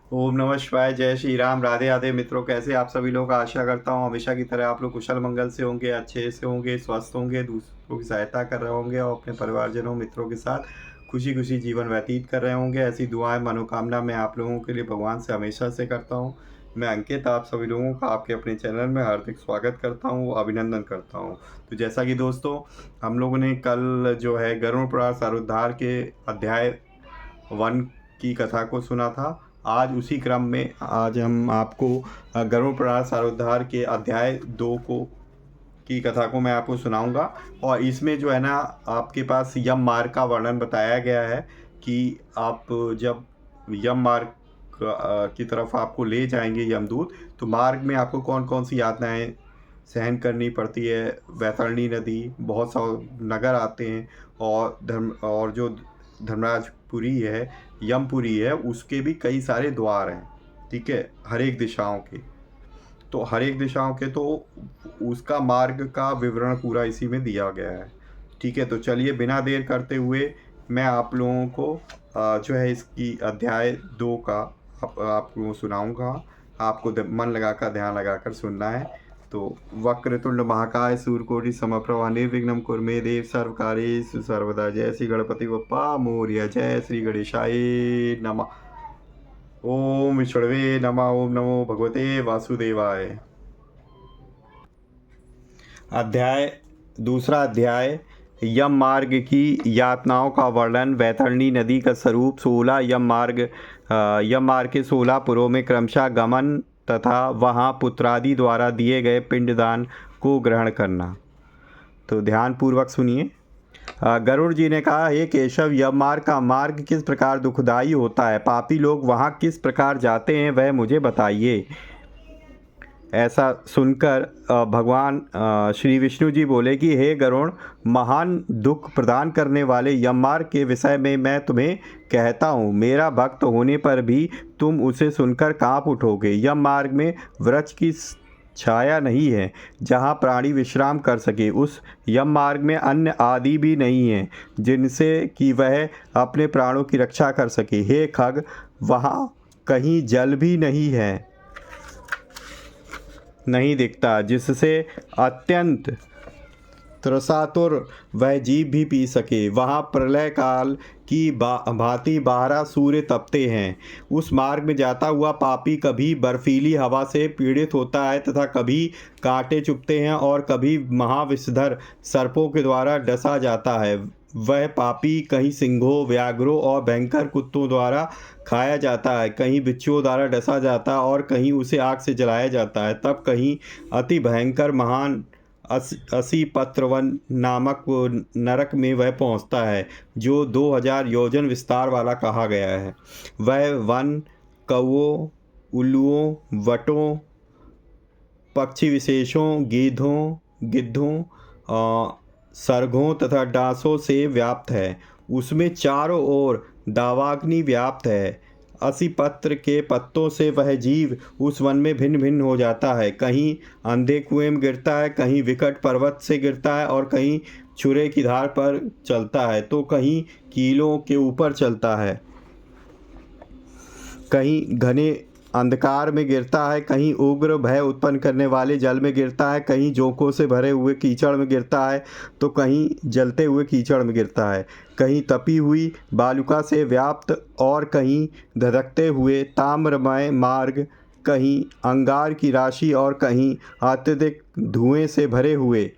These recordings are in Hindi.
ओम नमः शिवाय। जय श्री राम। राधे राधे मित्रों, कैसे आप सभी लोग। आशा करता हूँ हमेशा की तरह आप लोग कुशल मंगल से होंगे, अच्छे से होंगे, स्वस्थ होंगे, दूसरों की सहायता कर रहे होंगे और अपने परिवारजनों मित्रों के साथ खुशी खुशी जीवन व्यतीत कर रहे होंगे। ऐसी दुआएं मनोकामना मैं आप लोगों के लिए भगवान से हमेशा से करता हूँ। मैं अंकित आप सभी लोगों का आपके अपने चैनल में हार्दिक स्वागत करता हूँ, अभिनंदन करता हूँ। तो जैसा कि दोस्तों, हम लोगों ने कल जो है गरुड़ पुराण सारोद्धार के अध्याय 1 की कथा को सुना था। आज उसी क्रम में आज हम आपको गरुड़ पुराण सारोद्धार के अध्याय 2 को की कथा को मैं आपको सुनाऊंगा। और इसमें जो है ना, आपके पास यम मार्ग का वर्णन बताया गया है कि आप जब यम मार्ग की तरफ आपको ले जाएंगे यमदूत, तो मार्ग में आपको कौन कौन सी यातनाएं सहन करनी पड़ती है। वैतरणी नदी, बहुत सा नगर आते हैं, और जो धर्मराजपुरी है, यमपुरी है, उसके भी कई सारे द्वार हैं। ठीक है, हर एक दिशाओं के। तो हर एक दिशाओं के तो उसका मार्ग का विवरण पूरा इसी में दिया गया है। ठीक है, तो चलिए बिना देर करते हुए मैं आप लोगों को जो है इसकी अध्याय 2 का आपको सुनाऊंगा। आपको मन लगाकर ध्यान लगाकर सुनना है। तो वक्रतुंड महाकाय सूर्यकोटि समप्रभा निर्विघ्नं कुरु मे देव सर्वकार्येषु सर्वदा। जय श्री गणपति बप्पा मोरया। जय श्री गणेशाय नमः। ओम विष्णवे नमः। ओम नमो भगवते वासुदेवाय। दूसरा अध्याय यम मार्ग की यातनाओं का वर्णन। वैतरणी नदी का स्वरूप। 16 यम मार्ग के 16 पुरों में क्रमशः गमन तथा वहाँ पुत्रादि द्वारा दिए गए पिंडदान को ग्रहण करना। तो ध्यान पूर्वक सुनिए। गरुड़ जी ने कहा, हे केशव, यम मार्ग का मार्ग किस प्रकार दुखदाई होता है। पापी लोग वहाँ किस प्रकार जाते हैं, वह मुझे बताइए। ऐसा सुनकर भगवान श्री विष्णु जी बोले कि हे गरुड़, महान दुख प्रदान करने वाले यम मार्ग के विषय में मैं तुम्हें कहता हूँ। मेरा भक्त होने पर भी तुम उसे सुनकर कांप उठोगे। यम मार्ग में वृक्ष की छाया नहीं है जहाँ प्राणी विश्राम कर सके। उस यम मार्ग में अन्न आदि भी नहीं है जिनसे कि वह अपने प्राणों की रक्षा कर सके। हे खग, वहाँ कहीं जल भी नहीं दिखता जिससे अत्यंत त्रसातुर वह जीव भी पी सके। वहाँ प्रलय काल की भांति 12 सूर्य तपते हैं। उस मार्ग में जाता हुआ पापी कभी बर्फीली हवा से पीड़ित होता है तथा कभी कांटे चुभते हैं और कभी महाविषधर सर्पों के द्वारा डसा जाता है। वह पापी कहीं सिंहों, व्याघ्रों और भयंकर कुत्तों द्वारा खाया जाता है, कहीं बिच्छुओं द्वारा डसा जाता है और कहीं उसे आग से जलाया जाता है। तब कहीं अति भयंकर महान असी पत्रवन नामक नरक में वह पहुंचता है, जो 2000 योजन विस्तार वाला कहा गया है। वह वन, कौओं, उल्लुओं, वटों, पक्षी विशेषों, गिद्धों, सर्गों तथा डांसों से व्याप्त है। उसमें चारों ओर दावाग्नि व्याप्त है। 80 पत्र के पत्तों से वह जीव उस वन में भिन्न भिन्न हो जाता है। कहीं अंधे कुएं में गिरता है, कहीं विकट पर्वत से गिरता है और कहीं छुरे की धार पर चलता है, तो कहीं कीलों के ऊपर चलता है, कहीं घने अंधकार में गिरता है, कहीं उग्र भय उत्पन्न करने वाले जल में गिरता है, कहीं जोंकों से भरे हुए कीचड़ में गिरता है, तो कहीं जलते हुए कीचड़ में गिरता है, कहीं तपी हुई बालुका से व्याप्त और कहीं धधकते हुए ताम्रमय मार्ग, कहीं अंगार की राशि और कहीं अत्यधिक धुएं से भरे हुए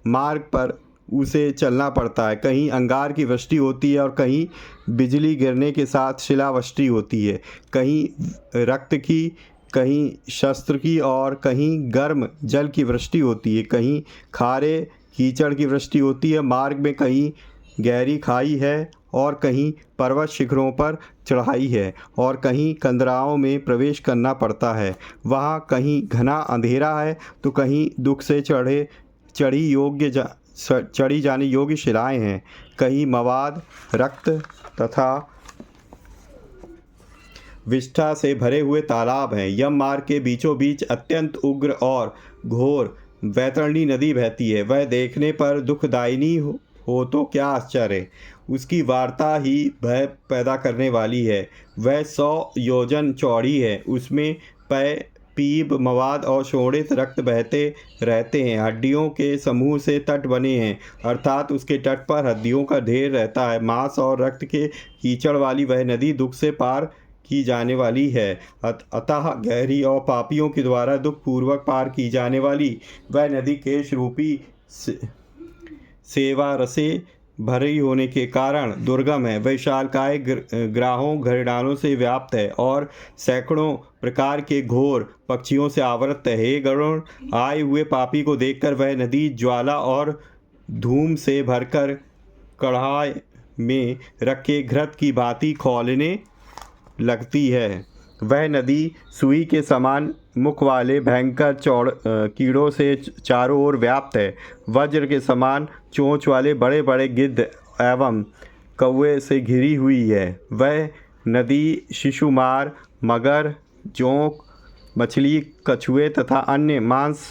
मार्ग पर उसे चलना पड़ता है। कहीं अंगार की वृष्टि होती है और कहीं बिजली गिरने के साथ शिलावृष्टि होती है, कहीं रक्त की, कहीं शस्त्र की और कहीं गर्म जल की वृष्टि होती है, कहीं खारे कीचड़ की वृष्टि होती है। मार्ग में कहीं गहरी खाई है और कहीं पर्वत शिखरों पर चढ़ाई है और कहीं कंदराओं में प्रवेश करना पड़ता है। वहाँ कहीं घना अंधेरा है तो कहीं दुख से चढ़ी जाने योग्य शिलाएं हैं, कहीं मवाद, रक्त तथा विष्ठा से भरे हुए तालाब हैं। यम मार्ग के बीचों बीच अत्यंत उग्र और घोर वैतरणी नदी बहती है। वह देखने पर दुखदायिनी हो तो क्या आश्चर्य। उसकी वार्ता ही भय पैदा करने वाली है। वह 100 योजन चौड़ी है, उसमें पीप मवाद और शोणित रक्त बहते रहते हैं। हड्डियों के समूह से तट बने हैं, अर्थात उसके तट पर हड्डियों का ढेर रहता है। मांस और रक्त के कीचड़ वाली वह नदी दुख से पार की जाने वाली है। अतः गहरी और पापियों के द्वारा दुख पूर्वक पार की जाने वाली वह नदी केश रूपी सेवा रसे भरी होने के कारण दुर्गम है। विशालकाय ग्राहों घरडालों से व्याप्त है और सैकड़ों प्रकार के घोर पक्षियों से आवृत है। हे गरुण, आए हुए पापी को देखकर वह नदी ज्वाला और धूम से भरकर कढ़ाई में रखे घृत की भांति खौलने लगती है। वह नदी सुई के समान मुख वाले भयंकर कीड़ों से चारों ओर व्याप्त है। वज्र के समान चोंच वाले बड़े बड़े गिद्ध एवं कौवे से घिरी हुई है। वह नदी शिशुमार, मगर, जोंक, मछली, कछुए तथा अन्य मांस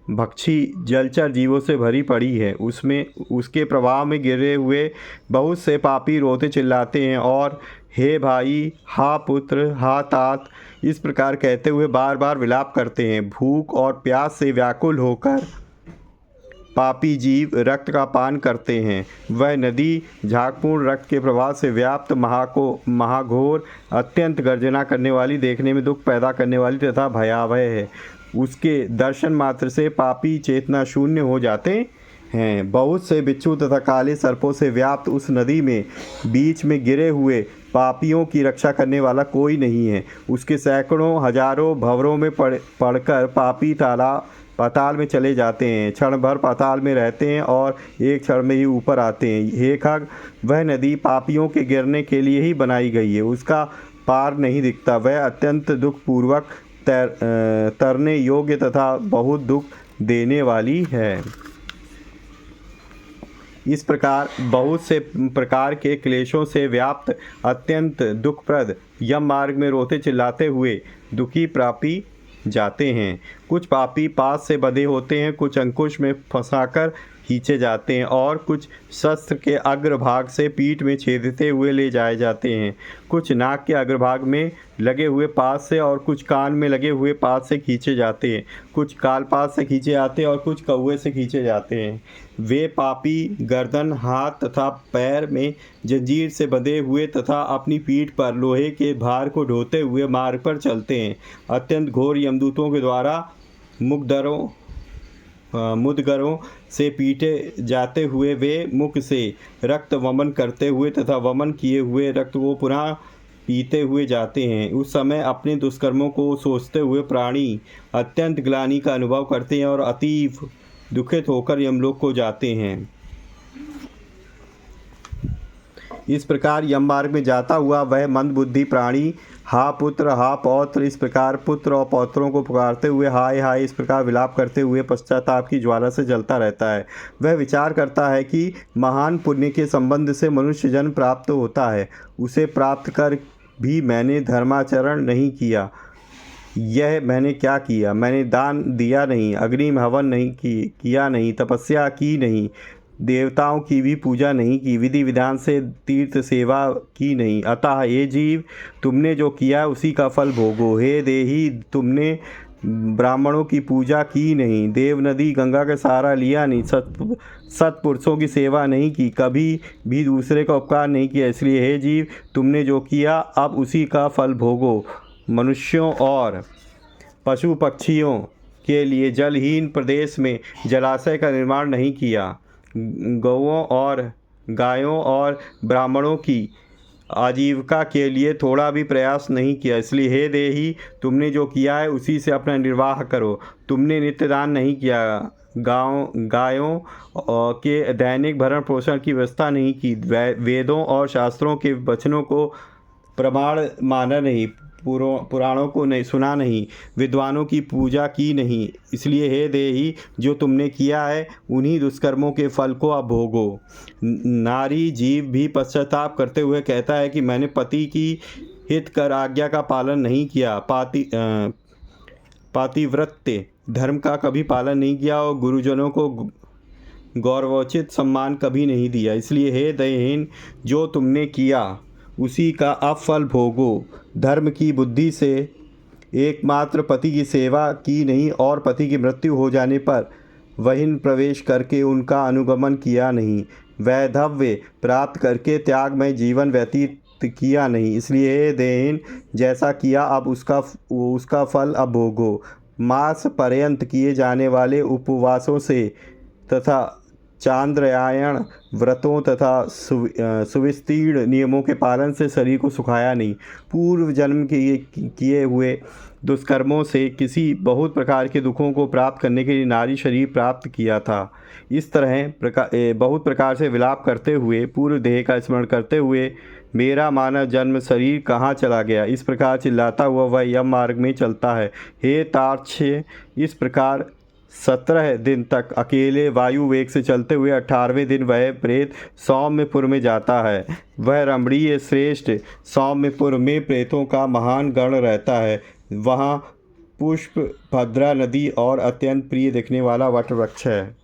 भक्षी जलचर जीवों से भरी पड़ी है। उसमें उसके प्रभाव में गिरे हुए बहुत से पापी रोते चिल्लाते हैं और हे भाई, हा पुत्र, हा तात, इस प्रकार कहते हुए बार बार विलाप करते हैं। भूख और प्यास से व्याकुल होकर पापी जीव रक्त का पान करते हैं। वह नदी झागपूर्ण रक्त के प्रभाव से व्याप्त महाघोर, अत्यंत गर्जना करने वाली, देखने में दुख पैदा करने वाली तथा भयावह है। उसके दर्शन मात्र से पापी चेतना शून्य हो जाते हैं। बहुत से बिच्छू तथा काले सर्पों से व्याप्त उस नदी में बीच में गिरे हुए पापियों की रक्षा करने वाला कोई नहीं है। उसके सैकड़ों हजारों भंवरों में पड़कर पापी पाताल में चले जाते हैं। क्षण भर पाताल में रहते हैं और एक क्षण में ही ऊपर आते हैं। हे खग, वह नदी पापियों के गिरने के लिए ही बनाई गई है। उसका पार नहीं दिखता। वह अत्यंत दुखपूर्वक तरने योग्य तथा बहुत दुख देने वाली है। इस प्रकार बहुत से प्रकार के क्लेशों से व्याप्त अत्यंत दुखप्रद यम मार्ग में रोते चिल्लाते हुए दुखी पापी जाते हैं। कुछ पापी पास से बंधे होते हैं, कुछ अंकुश में फंसाकर खींचे जाते हैं और कुछ शस्त्र के अग्रभाग से पीठ में छेदते हुए ले जाए जाते हैं। कुछ नाक के अग्रभाग में लगे हुए पास से और कुछ कान में लगे हुए पास से खींचे जाते हैं। कुछ कालपास से खींचे जाते हैं और कुछ कौवे से खींचे जाते हैं। वे पापी गर्दन, हाथ तथा पैर में जंजीर से बंधे हुए तथा अपनी पीठ पर लोहे के भार को ढोते हुए मार्ग पर चलते हैं। अत्यंत घोर यमदूतों के द्वारा मुदगरों से पीटे जाते हुए वे मुख से रक्त वमन करते हुए तथा वमन किए हुए रक्त को पुनः पीते हुए जाते हैं। उस समय अपने दुष्कर्मों को सोचते हुए प्राणी अत्यंत ग्लानि का अनुभव करते हैं और अतीव दुखित होकर यमलोक को जाते हैं। इस प्रकार यम मार्ग में जाता हुआ वह मंदबुद्धि प्राणी हा पुत्र, हा पौत्र, इस प्रकार पुत्र और पौत्रों को पुकारते हुए हाय हाय इस प्रकार विलाप करते हुए पश्चाताप की ज्वाला से जलता रहता है। वह विचार करता है कि महान पुण्य के संबंध से मनुष्य जन्म प्राप्त होता है। उसे प्राप्त कर भी मैंने धर्माचरण नहीं किया। यह मैंने क्या किया? मैंने दान दिया नहीं, अग्नि में हवन नहीं किया नहीं, तपस्या की नहीं, देवताओं की भी पूजा नहीं की, विधि विधान से तीर्थ सेवा की नहीं। अतः ये जीव, तुमने जो किया उसी का फल भोगो। हे देही, तुमने ब्राह्मणों की पूजा की नहीं, देव नदी गंगा का सहारा लिया नहीं, सत्पुरुषों की सेवा नहीं की, कभी भी दूसरे का उपकार नहीं किया। इसलिए हे जीव, तुमने जो किया अब उसी का फल भोगो। मनुष्यों और पशु पक्षियों के लिए जलहीन प्रदेश में जलाशय का निर्माण नहीं किया, गौओं और गायों और ब्राह्मणों की आजीविका के लिए थोड़ा भी प्रयास नहीं किया। इसलिए हे देही, तुमने जो किया है उसी से अपना निर्वाह करो। तुमने नित्यदान नहीं किया, गायों के दैनिक भरण पोषण की व्यवस्था नहीं की, वेदों और शास्त्रों के वचनों को प्रमाण माना नहीं, पुराणों को नहीं सुना नहीं, विद्वानों की पूजा की नहीं। इसलिए हे देही, जो तुमने किया है उन्हीं दुष्कर्मों के फल को अब भोगो। नारी जीव भी पश्चाताप करते हुए कहता है कि मैंने पति की हित कर आज्ञा का पालन नहीं किया, पातिव्रत्य धर्म का कभी पालन नहीं किया और गुरुजनों को गौरवोचित सम्मान कभी नहीं दिया। इसलिए हे दयहीन, जो तुमने किया उसी का अब फल भोगो। धर्म की बुद्धि से एकमात्र पति की सेवा की नहीं और पति की मृत्यु हो जाने पर वहीन प्रवेश करके उनका अनुगमन किया नहीं। वैधव्य प्राप्त करके त्यागमय जीवन व्यतीत किया नहीं। इसलिए हे देहीन, जैसा किया अब उसका फल अब भोगो। मास पर्यंत किए जाने वाले उपवासों से तथा चांद्रयायण व्रतों तथा सुविस्तीर्ण नियमों के पालन से शरीर को सुखाया नहीं। पूर्व जन्म के किए हुए दुष्कर्मों से किसी बहुत प्रकार के दुखों को प्राप्त करने के लिए नारी शरीर प्राप्त किया था। इस तरह बहुत प्रकार से विलाप करते हुए पूर्व देह का स्मरण करते हुए मेरा मानव जन्म शरीर कहाँ चला गया, इस प्रकार चिल्लाता हुआ वह यम मार्ग में चलता है। हे तार्क्ष्य, इस प्रकार 17 दिन तक अकेले वायु वेग से चलते हुए 18वें दिन वह प्रेत सौम्यपुर में जाता है। वह रमणीय श्रेष्ठ सौम्यपुर में प्रेतों का महान गण रहता है। वहाँ पुष्प भद्रा नदी और अत्यंत प्रिय दिखने वाला वट वृक्ष है।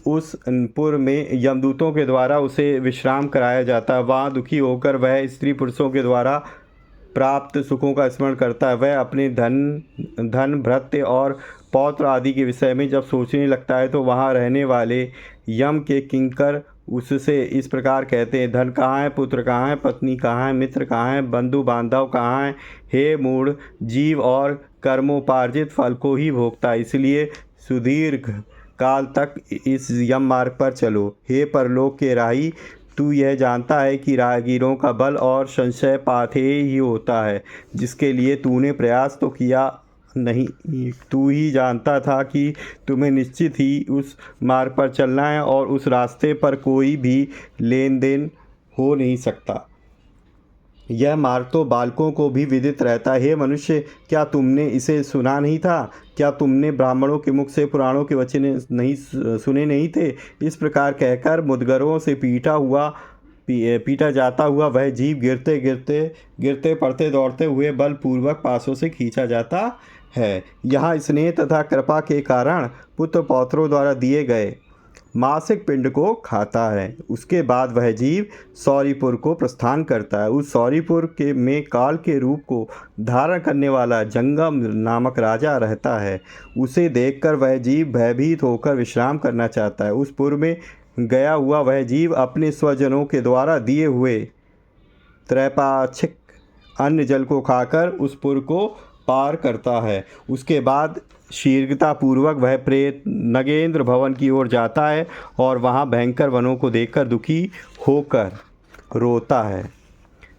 उस पुर में यमदूतों के द्वारा उसे विश्राम कराया जाता है। वहाँ दुखी होकर वह स्त्री पुरुषों के द्वारा प्राप्त सुखों का स्मरण करता है। वह अपने धन भृत्य और पौत्र आदि के विषय में जब सोचने लगता है तो वहाँ रहने वाले यम के किंकर उससे इस प्रकार कहते हैं, धन कहाँ है, पुत्र कहाँ है, पत्नी कहाँ है, मित्र कहाँ है, बंधु बांधव कहाँ है। हे मूढ़, जीव और कर्मोपार्जित फल को ही भोगता है। इसलिए सुदीर्घ काल तक इस यम मार्ग पर चलो। हे परलोक के राही, तू यह जानता है कि राहगीरों का बल और संशय पाथेय ही होता है, जिसके लिए तूने प्रयास तो किया नहीं। तू ही जानता था कि तुम्हें निश्चित ही उस मार्ग पर चलना है और उस रास्ते पर कोई भी लेन देन हो नहीं सकता। यह मार्ग तो बालकों को भी विदित रहता है। हे मनुष्य, क्या तुमने इसे सुना नहीं था? क्या तुमने ब्राह्मणों के मुख से पुराणों के वचन सुने नहीं थे? इस प्रकार कहकर मुदगरों से पीटा जाता हुआ वह जीव गिरते पड़ते दौड़ते हुए बलपूर्वक पासों से खींचा जाता है। यहाँ स्नेह तथा कृपा के कारण पुत्र पौत्रों द्वारा दिए गए मासिक पिंड को खाता है। उसके बाद वह जीव सौरीपुर को प्रस्थान करता है। उस सौरीपुर में काल के रूप को धारण करने वाला जंगम नामक राजा रहता है। उसे देखकर वह जीव भयभीत होकर विश्राम करना चाहता है। उस पुर में गया हुआ वह जीव अपने स्वजनों के द्वारा दिए हुए त्रैपाक्षिक अन्न जल को खाकर उस पुर को पार करता है। उसके बाद शीघ्रतापूर्वक वह प्रेत नगेंद्र भवन की ओर जाता है और वहाँ भयंकर वनों को देखकर दुखी होकर रोता है।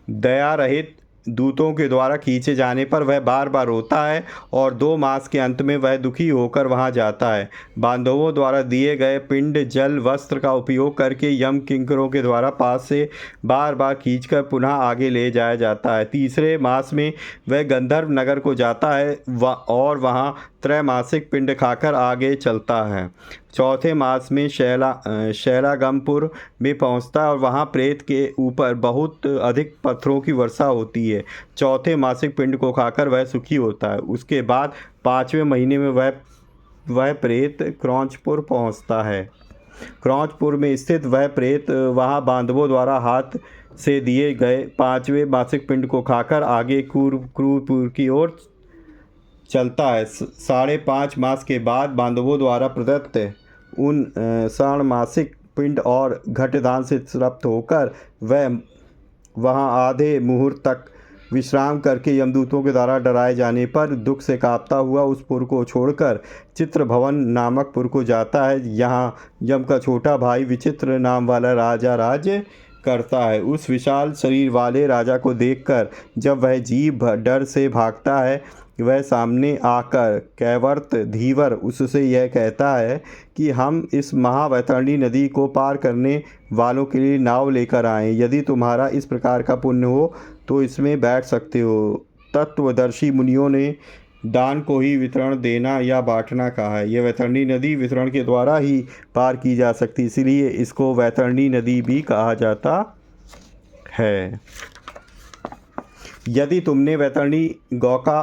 दया रहित दूतों के द्वारा खींचे जाने पर वह बार बार रोता है और 2 मास के अंत में वह दुखी होकर वहां जाता है। बांधवों द्वारा दिए गए पिंड जल वस्त्र का उपयोग करके यम किंकरों के द्वारा पास से बार बार खींचकर पुनः आगे ले जाया जाता है। 3रे मास में वह गंधर्व नगर को जाता है और वहां त्रैमासिक पिंड खाकर आगे चलता है। 4थे मास में शैलागमपुर में पहुंचता है और वहां प्रेत के ऊपर बहुत अधिक पत्थरों की वर्षा होती है। 4थे मासिक पिंड को खाकर वह सुखी होता है। उसके बाद 5वें महीने में वह प्रेत क्रौंचपुर पहुंचता है। क्रौंचपुर में स्थित वह प्रेत वहां बांधवों द्वारा हाथ से दिए गए 5वें मासिक पिंड को खाकर आगे क्रूरपुर की ओर चलता है। 5.5 मास के बाद बांधवों द्वारा प्रदत्त उन षाण्मासिक पिंड और घटदान से तृप्त होकर वह वहां आधे मुहूर्त तक विश्राम करके यमदूतों के द्वारा डराए जाने पर दुख से कांपता हुआ उस पुर को छोड़कर चित्रभवन नामक पुर को जाता है। यहाँ यम का छोटा भाई विचित्र नाम वाला राजा राज्य करता है। उस विशाल शरीर वाले राजा को देखकर जब वह जीव डर से भागता है, वह सामने आकर कैवर्त धीवर उससे यह कहता है कि हम इस महावैतरणी नदी को पार करने वालों के लिए नाव लेकर आए। यदि तुम्हारा इस प्रकार का पुण्य हो तो इसमें बैठ सकते हो। तत्वदर्शी मुनियों ने दान को ही वितरण देना या बांटना कहा है। यह वैतरणी नदी वितरण के द्वारा ही पार की जा सकती, इसलिए इसको वैतरणी नदी भी कहा जाता है। यदि तुमने वैतरणी गौ का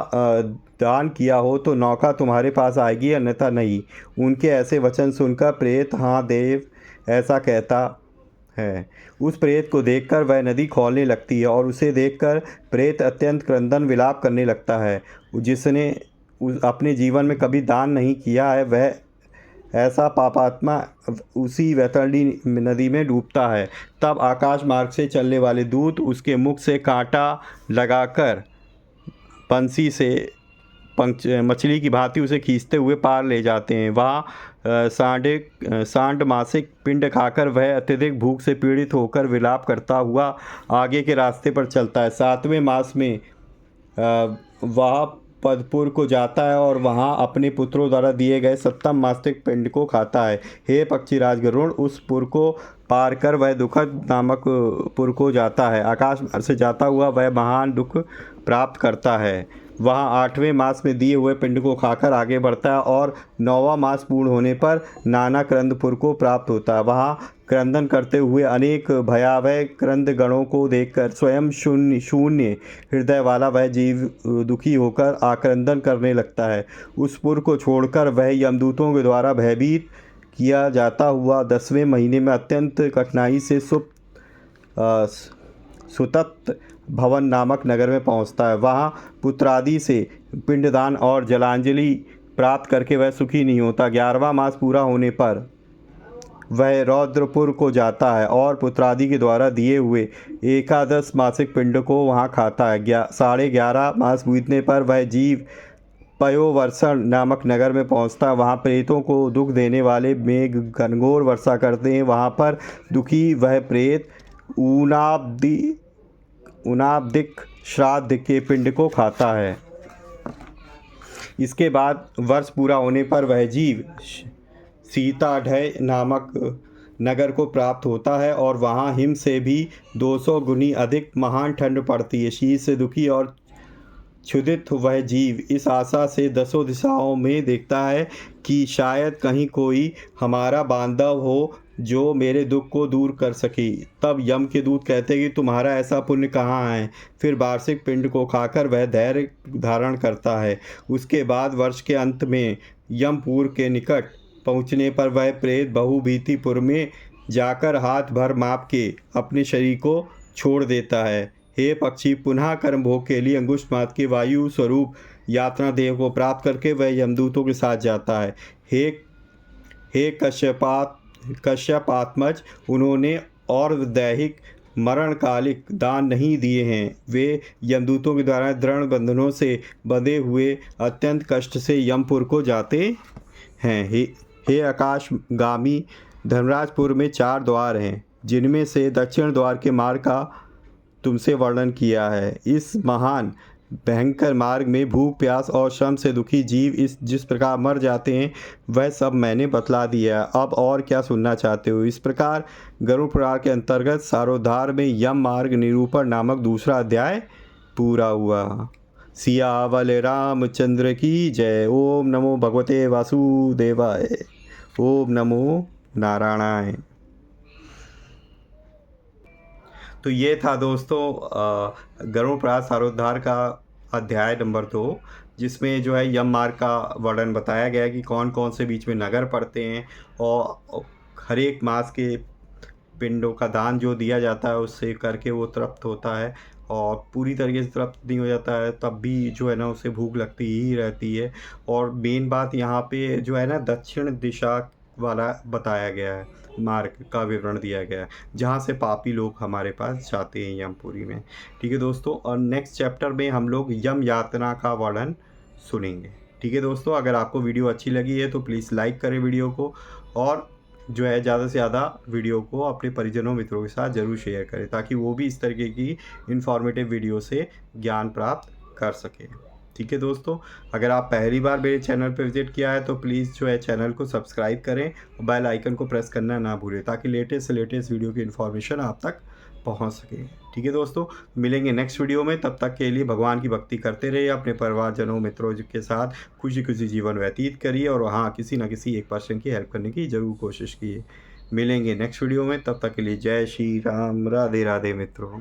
दान किया हो तो नौका तुम्हारे पास आएगी, अन्यथा नहीं। उनके ऐसे वचन सुनकर प्रेत, हाँ देव ऐसा कहता है। उस प्रेत को देखकर वह नदी खौलने लगती है और उसे देखकर प्रेत अत्यंत क्रंदन विलाप करने लगता है। जिसने अपने जीवन में कभी दान नहीं किया है वह ऐसा पापात्मा उसी वैतरणी नदी में डूबता है। तब आकाश मार्ग से चलने वाले दूत उसके मुख से कांटा लगाकर बंसी से मछली की भांति उसे खींचते हुए पार ले जाते हैं। वहाँ सांड मासिक पिंड खाकर वह अत्यधिक भूख से पीड़ित होकर विलाप करता हुआ आगे के रास्ते पर चलता है। 7वें मास में वह पदपुर को जाता है और वहाँ अपने पुत्रों द्वारा दिए गए 7वें मासिक पिंड को खाता है। हे पक्षीराज गरुड़, उस पुर को पार कर वह दुखद नामक पुर को जाता है। आकाश मार्ग से जाता हुआ वह महान दुख प्राप्त करता है। वहाँ 8वें मास में दिए हुए पिंड को खाकर आगे बढ़ता है और 9वां मास पूर्ण होने पर नाना क्रंदपुर को प्राप्त होता है। वहाँ क्रंदन करते हुए अनेक भयावह क्रंद गणों को देखकर स्वयं शून्य हृदय वाला वह जीव दुखी होकर आक्रंदन करने लगता है। उस पुर को छोड़कर वह यमदूतों के द्वारा भयभीत किया जाता हुआ 10वें महीने में अत्यंत कठिनाई से सुतत भवन नामक नगर में पहुंचता है। वहां पुत्रादि से पिंडदान और जलांजलि प्राप्त करके वह सुखी नहीं होता। 11वां मास पूरा होने पर वह रौद्रपुर को जाता है और पुत्रादि के द्वारा दिए हुए 11 मासिक पिंड को वहां खाता है। 11.5 मास बीतने पर वह जीव पयोवर्षण नामक नगर में पहुंचता है। वहाँ प्रेतों को दुख देने वाले मेघ घनघोर वर्षा करते हैं। वहाँ पर दुखी वह प्रेत ऊनाब्दिक श्राद्ध के पिंड को खाता है। इसके बाद वर्ष पूरा होने पर वह जीव सीताढ़ नामक नगर को प्राप्त होता है और वहाँ हिम से भी 200 गुनी अधिक महान ठंड पड़ती है। शीत से दुखी और क्षुधित वह जीव इस आशा से 10 दिशाओं में देखता है कि शायद कहीं कोई हमारा बांधव हो जो मेरे दुख को दूर कर सके। तब यम के दूत कहते कि तुम्हारा ऐसा पुण्य कहाँ है। फिर वार्षिक पिंड को खाकर वह धैर्य धारण करता है। उसके बाद वर्ष के अंत में यमपुर के निकट पहुँचने पर वह प्रेत बहुभीतिपुर में जाकर हाथ भर माप के अपने शरीर को छोड़ देता है। हे पक्षी, पुनः कर्म भोग के लिए अंगुष्ठ मात्र के वायु स्वरूप यात्रा देह को प्राप्त करके वह यमदूतों के साथ जाता है। हे कश्यपात्मज, उन्होंने और दैहिक मरणकालिक दान नहीं दिए हैं। वे यमदूतों के द्वारा दृढ़ बंधनों से बंधे हुए अत्यंत कष्ट से यमपुर को जाते हैं। हे आकाशगामी, धर्मराजपुर में 4 द्वार हैं, जिनमें से दक्षिण द्वार के मार्ग का तुमसे वर्णन किया है। इस महान भयंकर मार्ग में भूख, प्यास और श्रम से दुखी जीव जिस प्रकार मर जाते हैं वह सब मैंने बतला दिया है। अब और क्या सुनना चाहते हो। इस प्रकार गरुड़ पुराण के अंतर्गत सारोद्धार में यम मार्ग निरूपण नामक दूसरा अध्याय पूरा हुआ। सियावल रामचंद्र की जय। ओम नमो भगवते वासुदेवाय। ओम नमो नारायणाय। तो ये था दोस्तों गरुड़ पुराण सारोद्धार का अध्याय नंबर 2, जिसमें जो है यम मार्ग का वर्णन बताया गया कि कौन कौन से बीच में नगर पड़ते हैं और हर एक मास के पिंडों का दान जो दिया जाता है उससे करके वो तृप्त होता है और पूरी तरीके से तृप्त नहीं हो जाता है तब भी जो है ना उसे भूख लगती ही रहती है। और मेन बात यहाँ पे जो है ना दक्षिण दिशा वाला बताया गया है, मार्ग का विवरण दिया गया है जहाँ से पापी लोग हमारे पास जाते हैं यमपुरी में। ठीक है दोस्तों, और नेक्स्ट चैप्टर में हम लोग यम यातना का वर्णन सुनेंगे। ठीक है दोस्तों, अगर आपको वीडियो अच्छी लगी है तो प्लीज़ लाइक करें वीडियो को और जो है ज़्यादा से ज़्यादा वीडियो को अपने परिजनों मित्रों के साथ ज़रूर शेयर करें ताकि वो भी इस तरीके की इन्फॉर्मेटिव वीडियो से ज्ञान प्राप्त कर सकें। ठीक है दोस्तों, अगर आप पहली बार मेरे चैनल पर विजिट किया है तो प्लीज़ जो है चैनल को सब्सक्राइब करें और बेल आइकन को प्रेस करना ना भूलें ताकि लेटेस्ट से लेटेस्ट वीडियो की इन्फॉर्मेशन आप तक पहुंच सके। ठीक है दोस्तों, मिलेंगे नेक्स्ट वीडियो में। तब तक के लिए भगवान की भक्ति करते रहिए, अपने परिवारजनों मित्रों के साथ खुशी खुशी जीवन व्यतीत करिए और हाँ किसी न किसी एक पर्सन की हेल्प करने की ज़रूर कोशिश कीजिए। मिलेंगे नेक्स्ट वीडियो में, तब तक के लिए जय श्री राम, राधे राधे मित्रों।